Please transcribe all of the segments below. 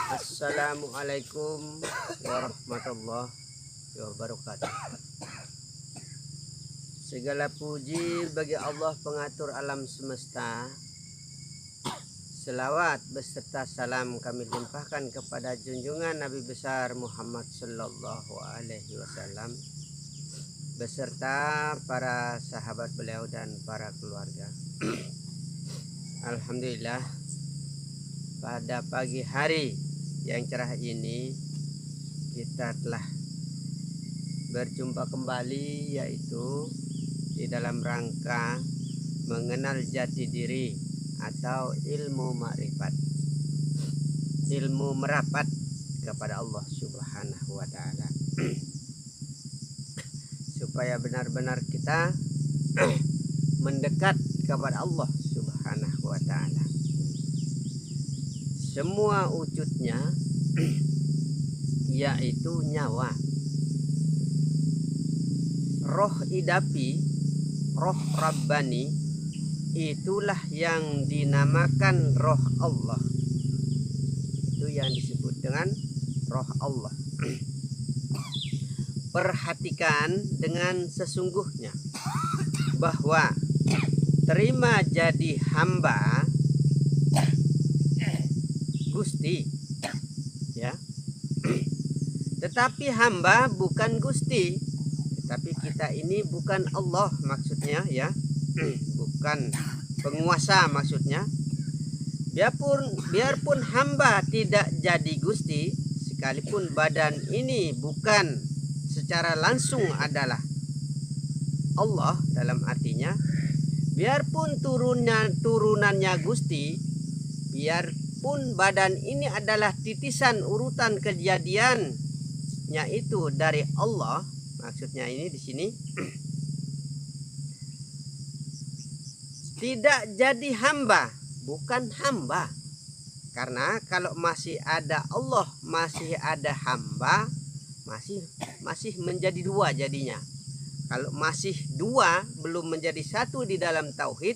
Assalamualaikum warahmatullahi wabarakatuh. Segala puji bagi Allah pengatur alam semesta. Selawat beserta salam kami limpahkan kepada junjungan Nabi besar Muhammad sallallahu alaihi wasallam beserta para sahabat beliau dan para keluarga. Alhamdulillah, pada pagi hari yang cerah ini kita telah berjumpa kembali, yaitu di dalam rangka mengenal jati diri atau ilmu makrifat, ilmu merapat kepada Allah Subhanahu wa taala. Supaya benar-benar kita mendekat kepada Allah Subhanahu wa taala. Semua wujudnya yaitu nyawa, roh idapi, roh rabbani, itulah yang dinamakan roh Allah. Itu yang disebut dengan roh Allah. Perhatikan dengan sesungguhnya bahwa terima jadi hamba Gusti, ya. Tetapi hamba bukan Gusti, tetapi kita ini bukan Allah maksudnya, ya. Bukan penguasa maksudnya. Biarpun hamba tidak jadi Gusti, sekalipun badan ini bukan secara langsung adalah Allah, dalam artinya biarpun turunannya Gusti, biarpun badan ini adalah titisan urutan kejadiannya itu dari Allah, maksudnya ini di sini tidak jadi hamba, bukan hamba. Karena kalau masih ada Allah, masih ada hamba, masih menjadi dua jadinya. Kalau masih dua belum menjadi satu di dalam tauhid,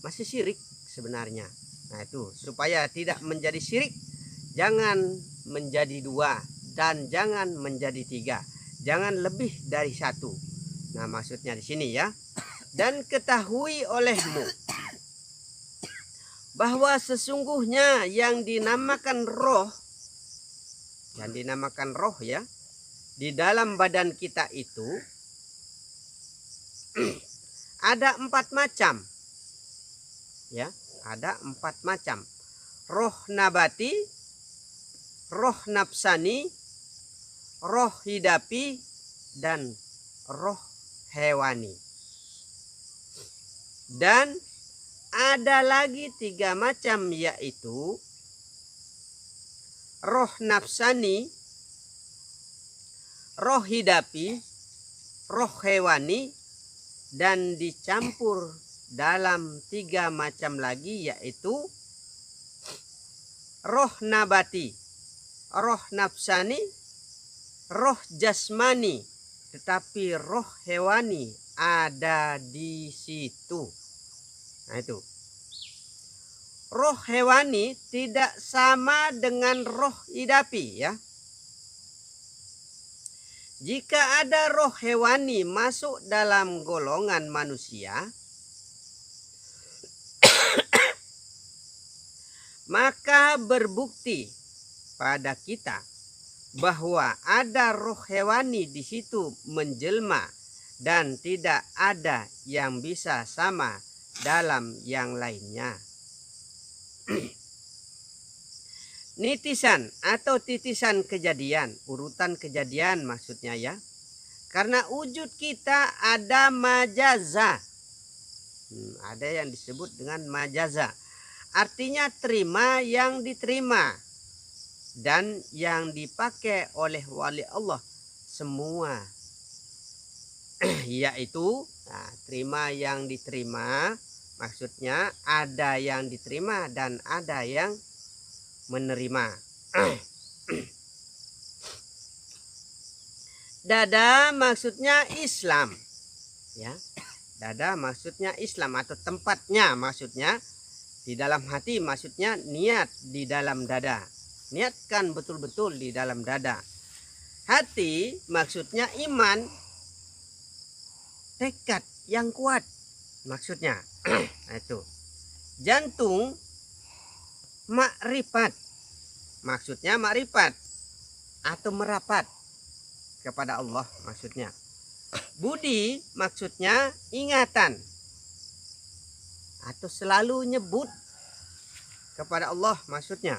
masih syirik sebenarnya. Nah itu, supaya tidak menjadi syirik, jangan menjadi dua dan jangan menjadi tiga, jangan lebih dari satu. Nah maksudnya di sini, ya. Dan ketahui olehmu bahwa sesungguhnya yang dinamakan roh, ya, di dalam badan kita itu ada 4 macam, ya, ada 4 macam. Roh nabati, roh nafsani, roh hidapi, dan roh hewani. Dan ada lagi 3 macam, yaitu roh nafsani, roh hidapi, roh hewani, dan dicampur dalam 3 macam lagi, yaitu roh nabati, roh nafsani, roh jasmani, tetapi roh hewani ada di situ. Nah itu, roh hewani tidak sama dengan roh hidapi, ya. Jika ada roh hewani masuk dalam golongan manusia, maka berbukti pada kita bahwa ada roh hewani di situ menjelma dan tidak ada yang bisa sama dalam yang lainnya. Nitisan atau titisan kejadian, urutan kejadian maksudnya, ya. Karena wujud kita ada majaza. Ada yang disebut dengan majaza. Artinya terima yang diterima dan yang dipakai oleh wali Allah semua. Yaitu, nah, terima yang diterima maksudnya ada yang diterima dan ada yang menerima. Dada maksudnya Islam, ya. Dada maksudnya Islam atau tempatnya maksudnya di dalam hati, maksudnya niat di dalam dada. Niatkan betul-betul di dalam dada. Hati maksudnya iman, tekad yang kuat maksudnya. Nah, itu. Jantung makrifat, maksudnya makrifat atau merapat kepada Allah maksudnya. Budi maksudnya ingatan atau selalu nyebut kepada Allah maksudnya.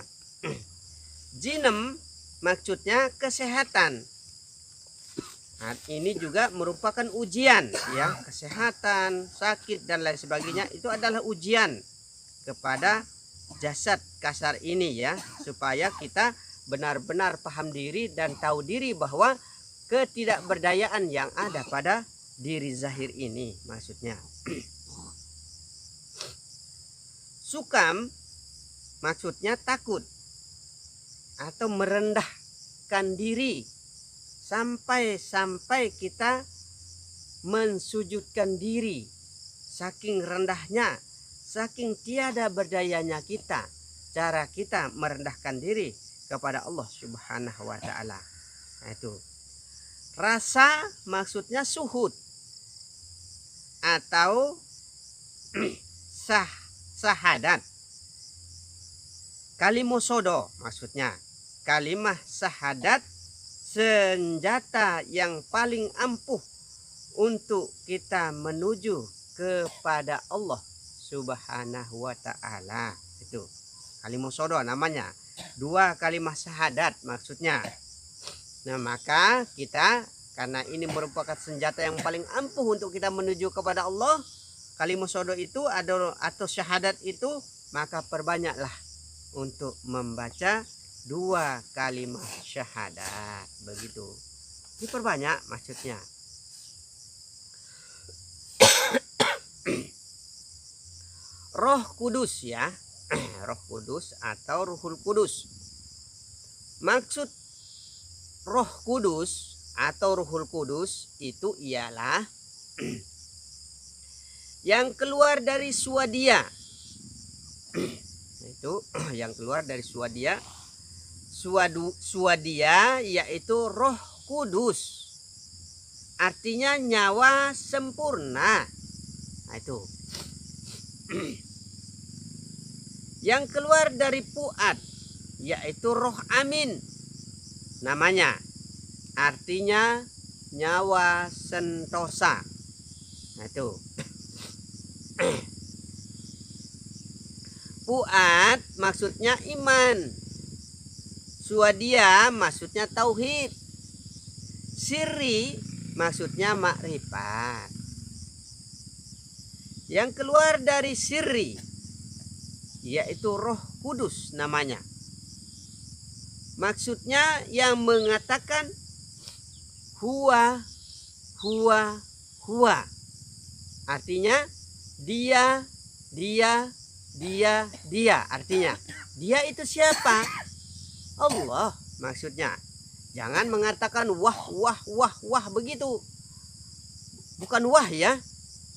Jinem maksudnya kesehatan. Nah, ini juga merupakan ujian ya, kesehatan, sakit dan lain sebagainya itu adalah ujian kepada jasad kasar ini ya, supaya kita benar-benar paham diri dan tahu diri bahwa ketidakberdayaan yang ada pada diri zahir ini maksudnya. Sukam maksudnya takut atau merendahkan diri sampai kita mensujudkan diri, saking rendahnya, saking tiada berdayanya kita, cara kita merendahkan diri kepada Allah Subhanahu wa taala. Nah, itu. Rasa maksudnya suhud atau sahadat. Kalimosodo maksudnya kalimah sahadat, senjata yang paling ampuh untuk kita menuju kepada Allah Subhanahu wa taala. Itu kalimosodo namanya, 2 kalimah sahadat maksudnya. Nah, maka kita karena ini merupakan senjata yang paling ampuh untuk kita menuju kepada Allah, kalimosodo itu atau syahadat itu, maka perbanyaklah untuk membaca 2 kalimat syahadat begitu. Diperbanyak maksudnya. Roh Kudus ya. Roh Kudus atau Ruhul Kudus. Maksud Roh Kudus atau Ruhul Kudus itu ialah yang keluar dari swadia. Itu yang keluar dari swadia. Swadia yaitu Roh Kudus, artinya nyawa sempurna. Nah, itu. Yang keluar dari Fuad yaitu Roh Amin namanya, artinya nyawa sentosa. Nah, itu. Fuad maksudnya iman, swadia maksudnya tauhid, sirri maksudnya makrifat. Yang keluar dari sirri yaitu Roh Kudus namanya, maksudnya yang mengatakan huwa, artinya dia, artinya dia itu siapa? Allah maksudnya. Jangan mengatakan wah begitu, bukan wah ya,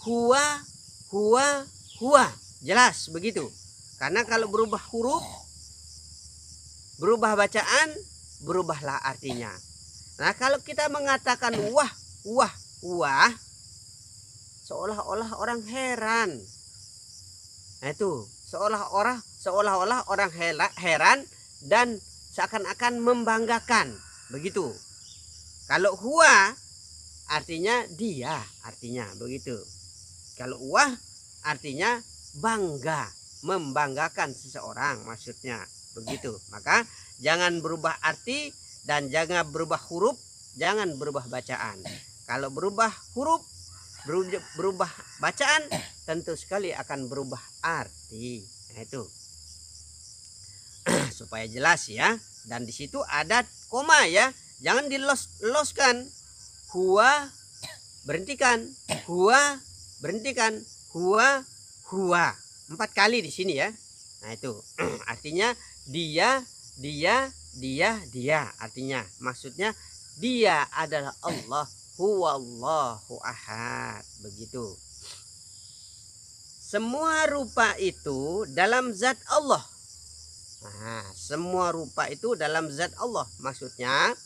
huwa, jelas begitu. Karena kalau berubah huruf, berubah bacaan, berubahlah artinya. Nah, kalau kita mengatakan wah, seolah-olah orang heran. Nah, itu seolah-olah orang heran dan seakan-akan membanggakan begitu. Kalau huwa artinya dia, artinya begitu. Kalau wah artinya bangga, membanggakan seseorang maksudnya begitu. Maka jangan berubah arti dan jangan berubah huruf, jangan berubah bacaan. Kalau berubah huruf, berubah bacaan, tentu sekali akan berubah arti. Nah, itu. Supaya jelas ya. Dan di situ ada koma ya. Jangan diloskan. Huwa, berhentikan. Huwa, berhentikan. Huwa. 4 kali di sini ya. Nah, itu. Artinya dia. Artinya maksudnya dia adalah Allah. Huwallahu ahad. Begitu. Semua rupa itu dalam zat Allah. Nah, semua rupa itu dalam zat Allah. Maksudnya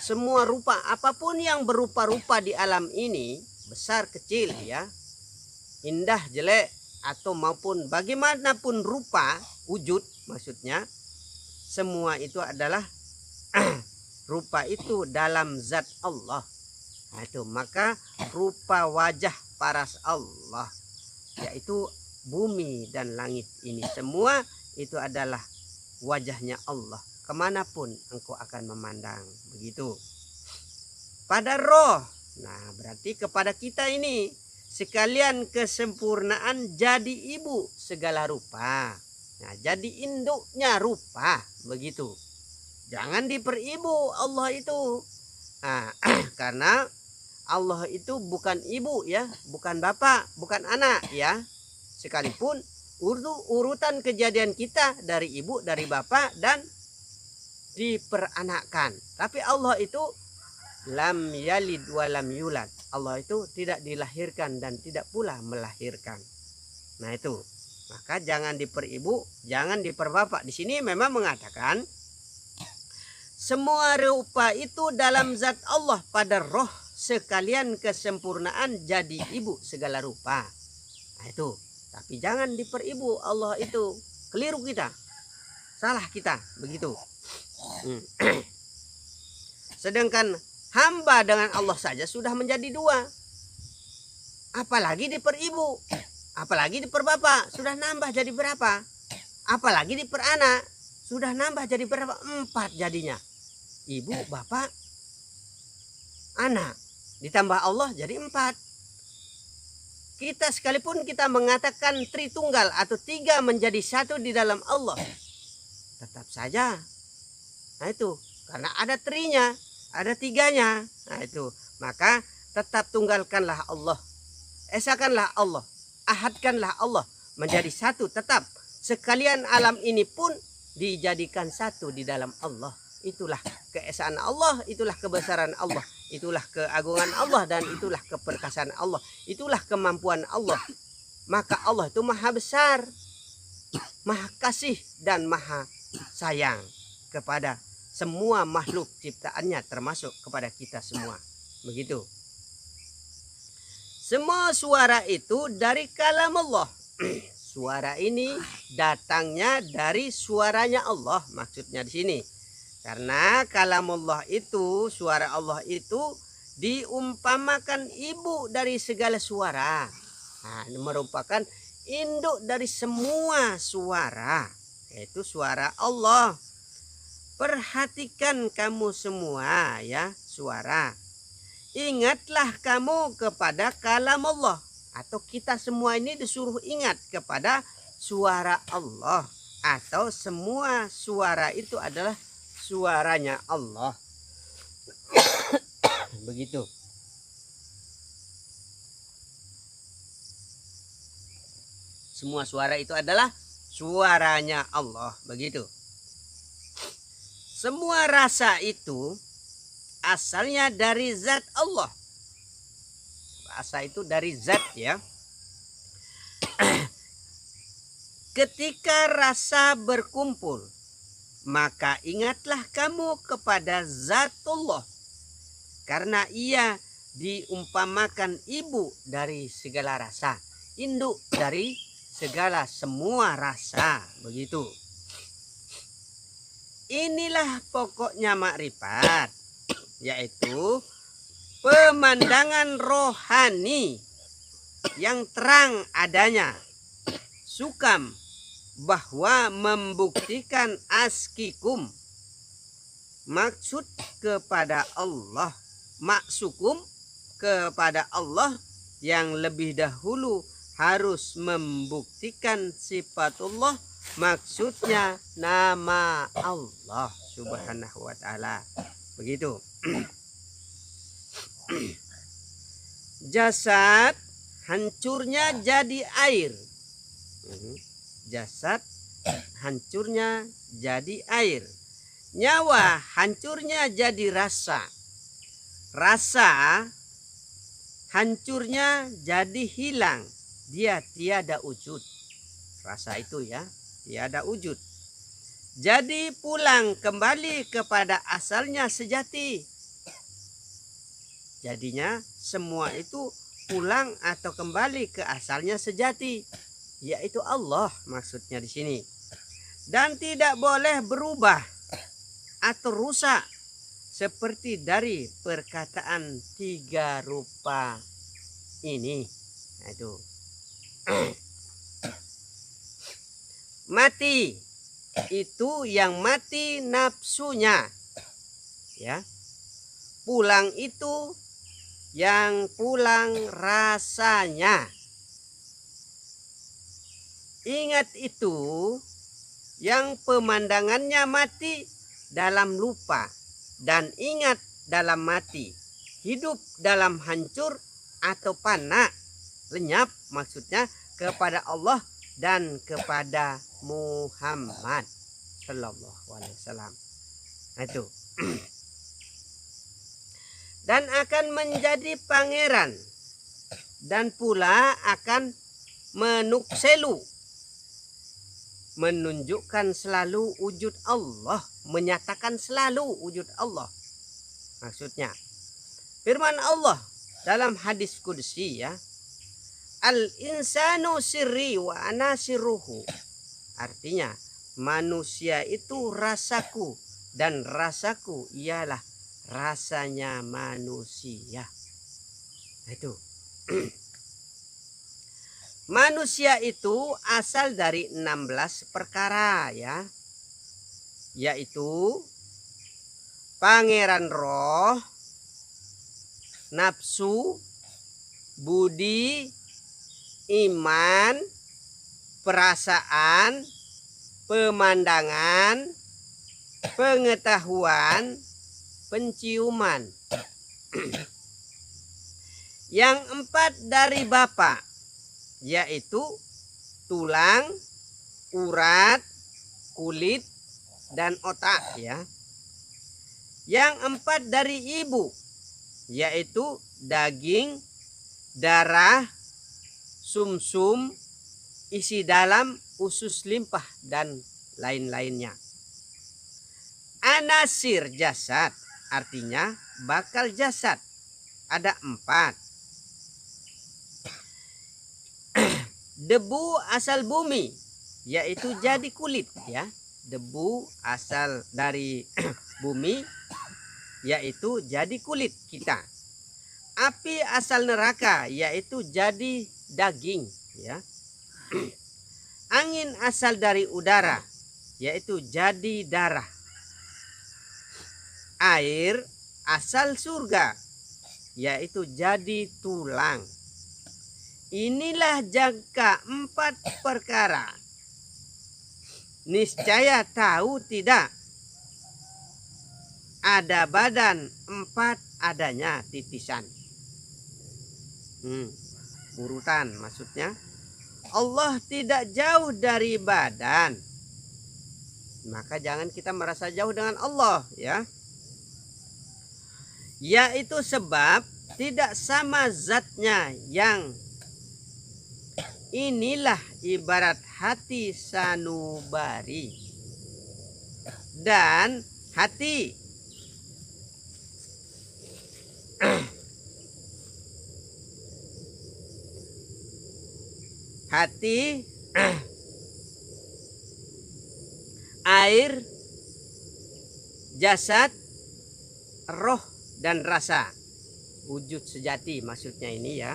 semua rupa apapun yang berupa-rupa di alam ini, besar kecil ya, indah jelek atau maupun bagaimanapun rupa wujud, maksudnya semua itu adalah rupa itu dalam zat Allah. Nah, itu maka rupa wajah paras Allah, yaitu bumi dan langit ini semua itu adalah wajahnya Allah. Kemanapun engkau akan memandang, begitu. Pada roh, nah berarti kepada kita ini sekalian kesempurnaan jadi ibu segala rupa. Nah, jadi induknya rupa, begitu. Jangan diperibu Allah itu. Nah, karena Allah itu bukan ibu ya, bukan bapak, bukan anak ya. Sekalipun urutan kejadian kita dari ibu, dari bapak dan diperanakkan. Tapi Allah itu lam yalid wa lam yulad. Allah itu tidak dilahirkan dan tidak pula melahirkan. Nah itu. Maka jangan diperibu, jangan diperbapak. Di sini memang mengatakan semua rupa itu dalam zat Allah pada roh sekalian kesempurnaan jadi ibu segala rupa. Nah itu. Tapi jangan diperibu Allah itu. Keliru kita. Salah kita. Begitu. Sedangkan hamba dengan Allah saja sudah menjadi dua. Apalagi diperibu. Apalagi diperbapak. Sudah nambah jadi berapa? Apalagi diperanak. Sudah nambah jadi berapa? 4 jadinya. Ibu, bapak, anak. Ditambah Allah jadi 4. Kita sekalipun kita mengatakan Tritunggal atau 3 menjadi 1 di dalam Allah, tetap saja. Nah itu karena ada trinya, ada 3-nya. Nah itu maka tetap tunggalkanlah Allah, esakanlah Allah, ahadkanlah Allah menjadi 1 tetap. Sekalian alam ini pun dijadikan 1 di dalam Allah. Itulah keesaan Allah, itulah kebesaran Allah, itulah keagungan Allah, dan itulah keperkasaan Allah, itulah kemampuan Allah. Maka Allah itu maha besar, maha kasih dan maha sayang kepada semua makhluk ciptaannya, termasuk kepada kita semua. Begitu. Semua suara itu dari kalam Allah. Suara ini datangnya dari suaranya Allah, maksudnya di sini. Karena kalamullah itu, suara Allah itu diumpamakan ibu dari segala suara. Nah, merupakan induk dari semua suara, yaitu suara Allah. Perhatikan kamu semua ya, suara. Ingatlah kamu kepada kalamullah, atau kita semua ini disuruh ingat kepada suara Allah, atau semua suara itu adalah suaranya Allah. Begitu. Semua suara itu adalah suaranya Allah. Begitu. Semua rasa itu asalnya dari zat Allah. Rasa itu dari zat ya. Ketika rasa berkumpul, maka ingatlah kamu kepada Zatullah, karena ia diumpamakan ibu dari segala rasa, induk dari segala semua rasa. Begitu. Inilah pokoknya makrifat, yaitu pemandangan rohani yang terang adanya, sukam, bahwa membuktikan askikum, maksud kepada Allah, maksukum kepada Allah, yang lebih dahulu harus membuktikan sifatullah, maksudnya nama Allah subhanahu wa ta'ala. Begitu. Jasad hancurnya jadi air. Jasad hancurnya jadi air. Nyawa hancurnya jadi rasa. Rasa hancurnya jadi hilang. Dia tiada wujud. Rasa itu ya, tiada wujud. Jadi pulang kembali kepada asalnya sejati. Jadinya semua itu pulang atau kembali ke asalnya sejati, yaitu Allah maksudnya di sini. Dan tidak boleh berubah atau rusak seperti dari perkataan tiga rupa ini. Nah, itu. Mati itu yang mati nafsunya, ya. Pulang itu yang pulang rasanya. Ingat itu yang pemandangannya mati dalam lupa, dan ingat dalam mati, hidup dalam hancur atau fana, lenyap maksudnya kepada Allah dan kepada Muhammad sallallahu alaihi wasallam. Nah, itu. Dan akan menjadi pangeran dan pula akan menukselu, menunjukkan selalu wujud Allah, menyatakan selalu wujud Allah. Maksudnya firman Allah dalam hadis qudsi, ya, al insanu sirri wa ana sirruhu. Artinya manusia itu rasaku dan rasaku ialah rasanya manusia. Itu. Manusia itu asal dari 16 perkara, ya, yaitu pangeran roh, nafsu, budi, iman, perasaan, pemandangan, pengetahuan, penciuman. Yang 4 dari Bapa, yaitu tulang, urat, kulit, dan otak, ya. Yang 4 dari Ibu, yaitu daging, darah, sumsum, isi dalam, usus limpah, dan lain-lainnya. Anasir jasad, artinya bakal jasad, ada 4. Debu asal bumi, yaitu jadi kulit, ya. Debu asal dari bumi, yaitu jadi kulit kita. Api asal neraka, yaitu jadi daging, ya. Angin asal dari udara, yaitu jadi darah. Air asal surga, yaitu jadi tulang. Inilah jangka 4 perkara. Niscaya tahu tidak? Ada badan 4 adanya titisan. Urutan maksudnya. Allah tidak jauh dari badan. Maka jangan kita merasa jauh dengan Allah, ya. Yaitu sebab tidak sama zatnya, yang inilah ibarat hati sanubari. Dan hati hati air, jasad, roh, dan rasa, wujud sejati maksudnya ini, ya.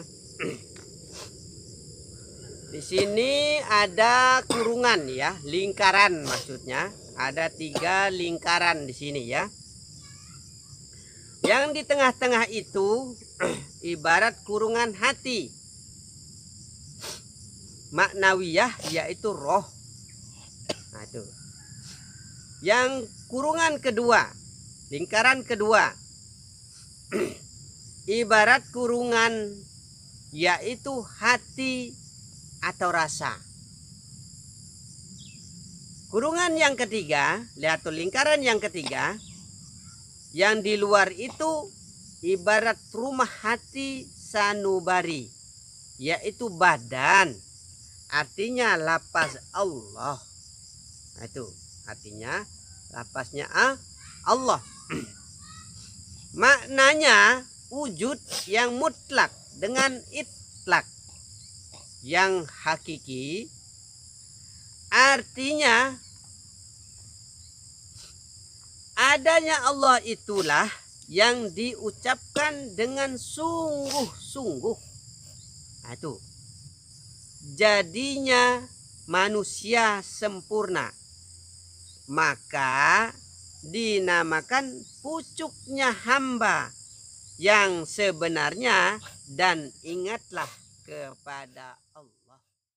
Di sini ada kurungan, ya, lingkaran maksudnya. Ada 3 lingkaran di sini, ya. Yang di tengah-tengah itu ibarat kurungan hati maknawiyah, yaitu roh. Nah, itu. Yang kurungan kedua, lingkaran kedua, ibarat kurungan, yaitu hati atau rasa. Kurungan yang ketiga, lihat tuh, lingkaran yang ketiga, yang di luar itu ibarat rumah hati sanubari, yaitu badan, artinya lafaz Allah. Nah, itu. artinya lapasnya Allah. Maknanya wujud yang mutlak dengan itlak yang hakiki, artinya adanya Allah itulah yang diucapkan dengan sungguh-sungguh. Nah, itu jadinya manusia sempurna, maka dinamakan pucuknya hamba yang sebenarnya. Dan ingatlah kepada